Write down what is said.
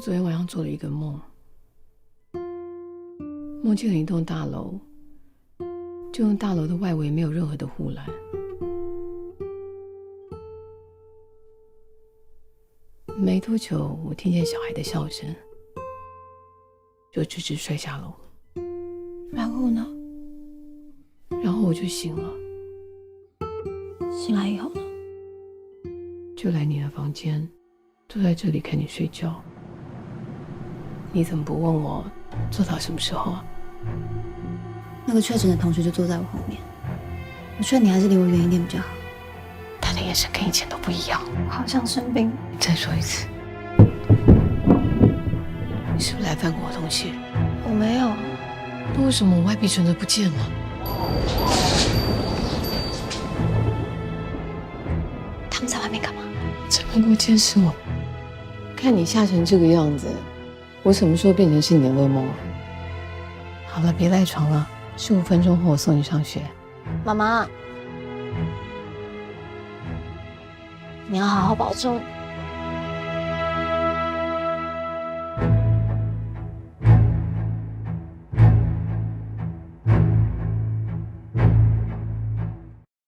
我昨天晚上做了一个梦，梦见了一栋大楼，这栋大楼的外围没有任何的护栏。没多久，我听见小孩的笑声，就直直摔下楼。然后呢？然后我就醒了，醒来以后呢？就来你的房间，坐在这里看你睡觉。你怎么不问我坐到什么时候啊？那个确诊的同学就坐在我后面，我劝你还是离我远一点比较好。他的眼神跟以前都不一样。我好像生病。再说一次，你是不是来翻过我东西？我没有。那为什么我外币存折不见了？他们在外面干嘛？怎么给我监视我？看你吓成这个样子，我什么时候变成是你的噩梦了？好了，别赖床了，15分钟后我送你上学。妈妈，你要好好保重。